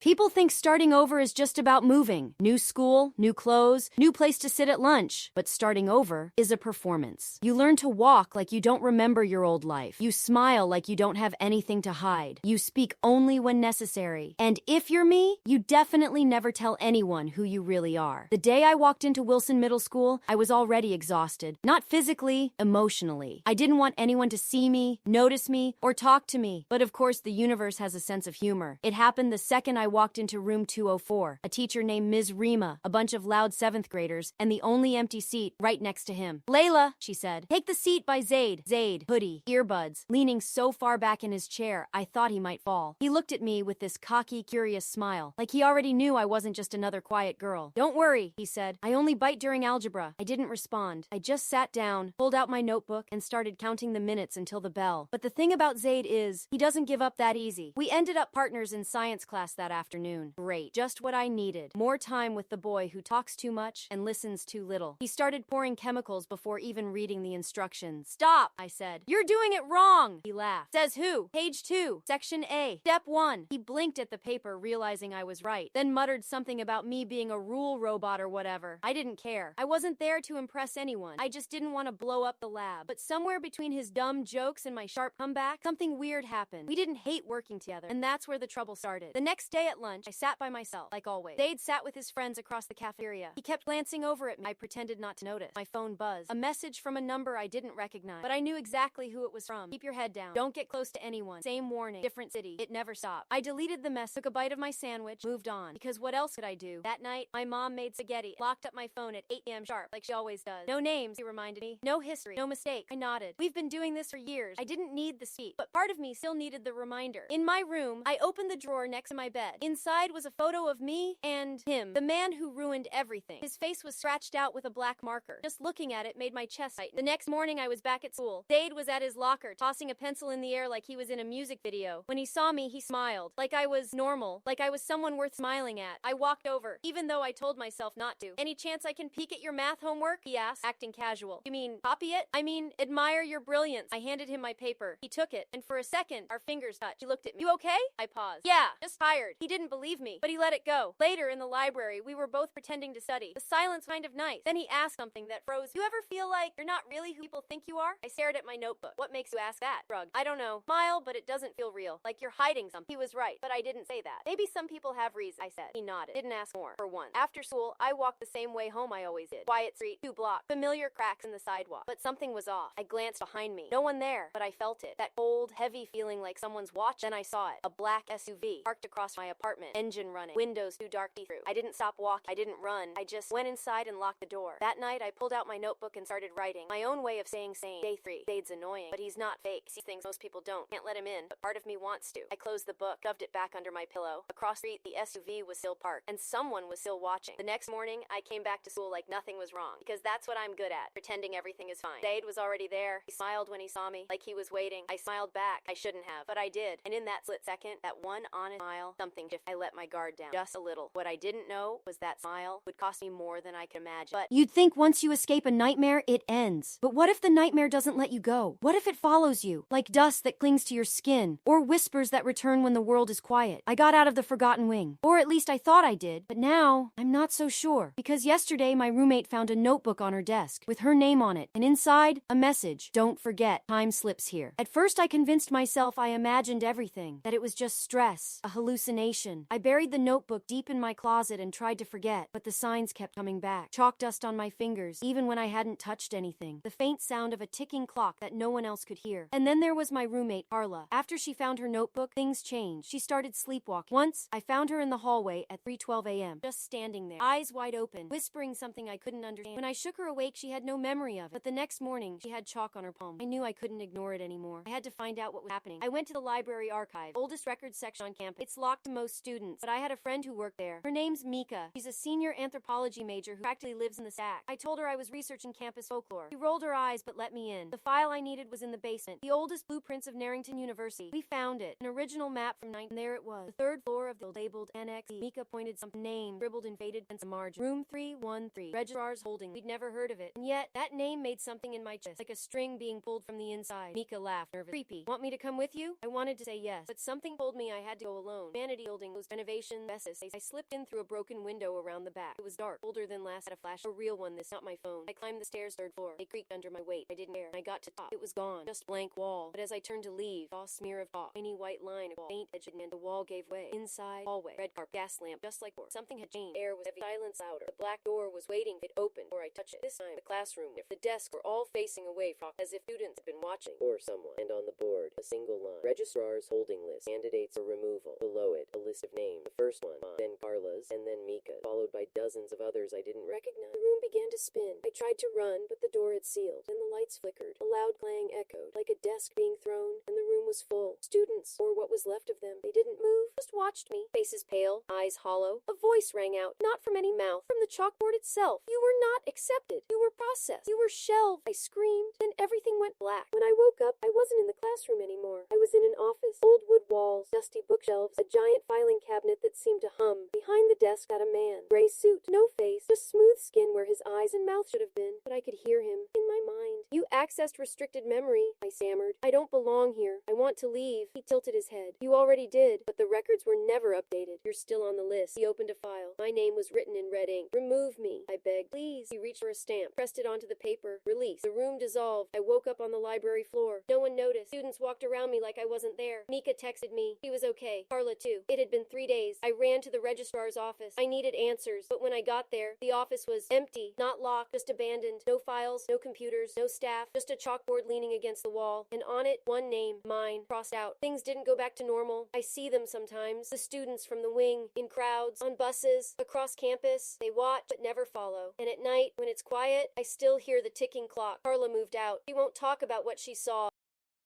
People think starting over is just about moving. New school, new clothes, new place to sit at lunch. But starting over is a performance. You learn to walk like you don't remember your old life. You smile like you don't have anything to hide. You speak only when necessary. And if you're me, you definitely never tell anyone who you really are. The day I walked into Wilson Middle School, I was already exhausted. Not physically, emotionally. I didn't want anyone to see me, notice me, or talk to me. But of course, the universe has a sense of humor. It happened the second I walked into room 204. A teacher named Ms. Rima, a bunch of loud 7th graders, and the only empty seat right next to him. "Layla," she said, "take the seat by Zaid." Zaid, hoodie, earbuds, leaning so far back in his chair, I thought he might fall. He looked at me with this cocky, curious smile, like he already knew I wasn't just another quiet girl. "Don't worry," he said. "I only bite during algebra." I didn't respond. I just sat down, pulled out my notebook, and started counting the minutes until the bell. But the thing about Zaid is, he doesn't give up that easy. We ended up partners in science class that afternoon. Great. Just what I needed. More time with the boy who talks too much and listens too little. He started pouring chemicals before even reading the instructions. "Stop," I said. "You're doing it wrong." He laughed. "Says who?" "Page 2, section A, step 1. He blinked at the paper, realizing I was right, then muttered something about me being a rule robot or whatever. I didn't care. I wasn't there to impress anyone. I just didn't want to blow up the lab. But somewhere between his dumb jokes and my sharp comeback, something weird happened. We didn't hate working together, and that's where the trouble started. The next day at lunch, I sat by myself, like always. Zaid sat with his friends across the cafeteria. He kept glancing over at me. I pretended not to notice. My phone buzzed. A message from a number I didn't recognize, but I knew exactly who it was from. "Keep your head down. Don't get close to anyone. Same warning. Different city." It never stopped. I deleted the mess, took a bite of my sandwich, moved on. Because what else could I do? That night, my mom made spaghetti, locked up my phone at 8 p.m. sharp, like she always does. "No names," he reminded me. "No history. No mistake." I nodded. "We've been doing this for years." I didn't need the speech, but part of me still needed the reminder. In my room, I opened the drawer next to my bed. Inside was a photo of me and him, the man who ruined everything. His face was scratched out with a black marker. Just looking at it made my chest tighten. The next morning, I was back at school. Zaid was at his locker, tossing a pencil in the air like he was in a music video. When he saw me, he smiled. Like I was normal, like I was someone worth smiling at. I walked over, even though I told myself not to. "Any chance I can peek at your math homework?" he asked, acting casual. "You mean, copy it?" "I mean, admire your brilliance." I handed him my paper. He took it, and for a second, our fingers touched. He looked at me. "You okay?" I paused. "Yeah, just tired." He didn't believe me, but he let it go. Later, in the library, we were both pretending to study. The silence kind of nice. Then he asked something that froze. "You ever feel like you're not really who people think you are?" I stared at my notebook. "What makes you ask that?" Shrugged. "I don't know. Smile, but it doesn't feel real. Like you're hiding something." He was right, but I didn't say that. "Maybe some people have reasons," I said. He nodded. Didn't ask more, for once. After school, I walked the same way home I always did. Quiet street, 2 blocks, familiar cracks in the sidewalk. But something was off. I glanced behind me. No one there, but I felt it. That cold, heavy feeling like someone's watched. Then I saw it. A black SUV, parked across my apartment, engine running, windows too dark to see through. I didn't stop walking. I didn't run. I just went inside and locked the door. That night, I pulled out my notebook and started writing. My own way of staying sane. Day 3. Zaid's annoying, but he's not fake. He sees things most people don't. Can't let him in, but part of me wants to. I closed the book, shoved it back under my pillow. Across the street, the SUV was still parked, and someone was still watching. The next morning, I came back to school like nothing was wrong, because that's what I'm good at, pretending everything is fine. Zaid was already there. He smiled when he saw me, like he was waiting. I smiled back. I shouldn't have, but I did. And in that split second, that one honest smile, something shifted. I let my guard down, just a little. What I didn't know was that smile would cost me more than I could imagine. But you'd think once you escape a nightmare, it ends. But what if the nightmare doesn't let you go? What if it follows you, like dust that clings to your skin, or whispers that return when the world is quiet? I got out of the forgotten wing, or at least I thought I did, but now I'm not so sure. Because yesterday my roommate found a notebook on her desk with her name on it, and inside, a message: "Don't forget, time slips here." At first I convinced myself I imagined everything, that it was just stress, a hallucination. I buried the notebook deep in my closet and tried to forget, but the signs kept coming back. Chalk dust on my fingers, even when I hadn't touched anything. The faint sound of a ticking clock that no one else could hear. And then there was my roommate, Carla. After she found her notebook, things changed. She started sleepwalking. Once, I found her in the hallway at 3:12 a.m., just standing there, eyes wide open, whispering something I couldn't understand. When I shook her awake, she had no memory of it. But the next morning, she had chalk on her palm. I knew I couldn't ignore it anymore. I had to find out what was happening. I went to the library archive, oldest records section on campus. It's locked to most students, but I had a friend who worked there. Her name's Mika. She's a senior anthropology major who practically lives in the sack. I told her I was researching campus folklore. She rolled her eyes but let me in. The file I needed was in the basement, the oldest blueprints of Narrington University. We found it, an original map from 19. There it was, the 3rd floor of the labeled Annex E. Mika pointed some name scribbled in faded pencil margin. Room 313. Registrar's holding. We'd never heard of it, and yet that name made something in my chest, like a string being pulled from the inside. Mika laughed, nervous. "Creepy. Want me to come with you?" I wanted to say yes, but something told me I had to go alone. Vanity building was renovation messes. I slipped in through a broken window around the back. It was dark, older than last, had a flash, a real one, this, not my phone. I climbed the stairs, third floor. They creaked under my weight. I didn't care. I got to top. It was gone. Just blank wall. But as I turned to leave, I saw a smear of chalk. Tiny white line of wall. Faint edge and the wall gave way. Inside, hallway. Red carpet. Gas lamp. Just like before. Something had changed. Air was heavy. Silence louder. The black door was waiting. It opened before I touched it. This time, the classroom. If the desks were all facing away from, as if students had been watching. Or someone. And on the board, a single line. Registrar's holding list. Candidates for removal. Below it, a list of names. The first one, mine, then Carla's, and then Mika's, followed by dozens of others I didn't recognize. The room began to spin. I tried to run, but the door had sealed, and the lights flickered. A loud clang echoed, like a desk being thrown, and the room was full. Students, or what was left of them. They didn't move, just watched me. Faces pale, eyes hollow. A voice rang out, not from any mouth, from the chalkboard itself. You were not accepted. You were processed. You were shelved. I screamed. Then everything went black. When I woke up, I wasn't in the classroom anymore. I was in an office. Old wood walls, dusty bookshelves, a giant filing cabinet that seemed to hum. Behind the desk sat a man. Gray suit, no face, just smooth skin where his eyes and mouth should have been. But I could hear him in my mind. You accessed restricted memory, I stammered. I don't belong here. I want to leave. He tilted his head. You already did, but the records were never updated. You're still on the list. He opened a file. My name was written in red ink. Remove me, I begged. Please. He reached for a stamp, pressed it onto the paper. Release. The room dissolved. I woke up on the library floor. No one noticed. Students walked around me like I wasn't there. Mika texted me. He was okay. Carla too. It had been 3 days. I ran to the registrar's office. I needed answers, but when I got there, the office was empty, not locked, just abandoned. No files, no computers, no staff, just a chalkboard leaning against the wall, and on it, one name, mine, crossed out. Things didn't go back to normal. I see them sometimes. The students from the wing, in crowds, on buses, across campus. They watch, but never follow. And at night, when it's quiet, I still hear the ticking clock. Carla moved out. She won't talk about what she saw.